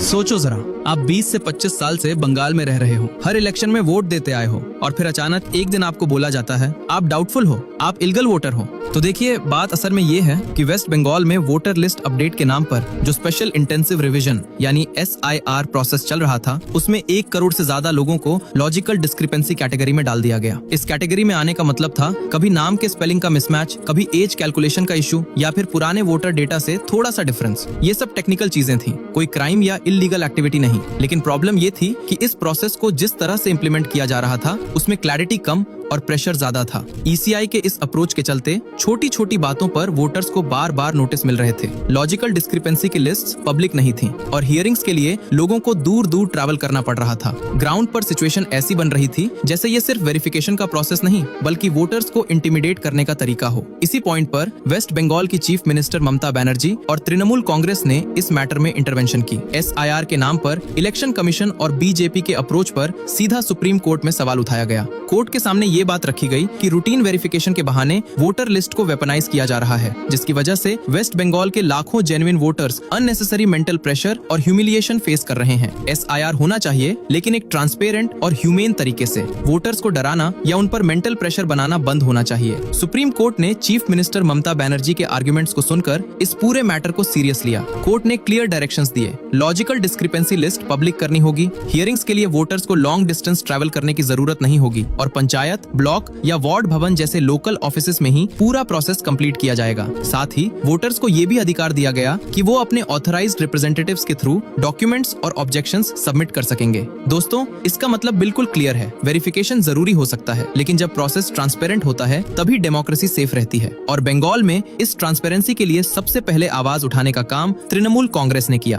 सोचो जरा, आप 20 से 25 साल से बंगाल में रह रहे हो, हर इलेक्शन में वोट देते आए हो और फिर अचानक एक दिन आपको बोला जाता है आप डाउटफुल हो, आप इल्गल वोटर हो। तो देखिए, बात असल में ये है कि वेस्ट बंगाल में वोटर लिस्ट अपडेट के नाम पर जो स्पेशल इंटेंसिव रिवीजन यानी SIR प्रोसेस चल रहा था, उसमें 1 करोड़ से ज्यादा लोगों को लॉजिकल डिस्क्रिपेंसी कैटेगरी में डाल दिया गया। इस कैटेगरी में आने का मतलब था कभी नाम के स्पेलिंग का मिसमैच, कभी एज कैलकुलेशन का इशू या फिर पुराने वोटर डेटा से थोड़ा सा डिफरेंस। ये सब टेक्निकल चीजें थी, कोई क्राइम या इल्लीगल एक्टिविटी नहीं। लेकिन प्रॉब्लम ये थी कि इस प्रोसेस को जिस तरह से इम्प्लीमेंट किया जा रहा था उसमें क्लैरिटी कम और प्रेशर ज्यादा था। ECI के इस अप्रोच के चलते छोटी छोटी बातों पर वोटर्स को बार बार नोटिस मिल रहे थे। लॉजिकल डिस्क्रिपेंसी की लिस्ट्स पब्लिक नहीं थी और हियरिंग्स के लिए लोगों को दूर दूर ट्रैवल करना पड़ रहा था। ग्राउंड पर सिचुएशन ऐसी बन रही थी जैसे ये सिर्फ वेरिफिकेशन का प्रोसेस नहीं बल्कि वोटर्स को इंटिमिडेट करने का तरीका हो। इसी पॉइंट पर वेस्ट बंगाल की चीफ मिनिस्टर ममता बनर्जी और तृणमूल कांग्रेस ने इस मैटर में इंटरवेंशन की। SIR के नाम पर इलेक्शन कमीशन और BJP के अप्रोच पर सीधा सुप्रीम कोर्ट में सवाल उठाया गया। कोर्ट के सामने ये बात रखी गई कि रूटीन वेरिफिकेशन के बहाने वोटर लिस्ट को वेपनाइज किया जा रहा है, जिसकी वजह से वेस्ट बंगाल के लाखों genuine voters unnecessary mental pressure और ह्यूमिलिएशन फेस कर रहे हैं। SIR होना चाहिए लेकिन एक ट्रांसपेरेंट और ह्यूमेन तरीके से। वोटर्स को डराना या उन पर मेंटल प्रेशर बनाना बंद होना चाहिए। सुप्रीम कोर्ट ने चीफ मिनिस्टर ममता बनर्जी के आर्गुमेंट्स को सुनकर इस पूरे मैटर को सीरियस लिया। कोर्ट ने क्लियर डायरेक्शंस दिए, लॉजिकल डिस्क्रिपेंसी लिस्ट पब्लिक करनी होगी, हियरिंग्स के लिए वोटर्स को लॉन्ग डिस्टेंस ट्रैवल करने की जरूरत नहीं होगी और पंचायत, ब्लॉक या वार्ड भवन जैसे लोकल ऑफिसेस में ही पूरा प्रोसेस कंप्लीट किया जाएगा। साथ ही वोटर्स को ये भी अधिकार दिया गया कि वो अपने ऑथराइज्ड रिप्रेजेंटेटिव्स के थ्रू डॉक्यूमेंट्स और ऑब्जेक्शंस सबमिट कर सकेंगे। दोस्तों, इसका मतलब बिल्कुल क्लियर है, वेरिफिकेशन जरूरी हो सकता है लेकिन जब प्रोसेस ट्रांसपेरेंट होता है तभी डेमोक्रेसी सेफ रहती है। और बंगाल में इस ट्रांसपेरेंसी के लिए सबसे पहले आवाज उठाने का काम तृणमूल कांग्रेस ने किया।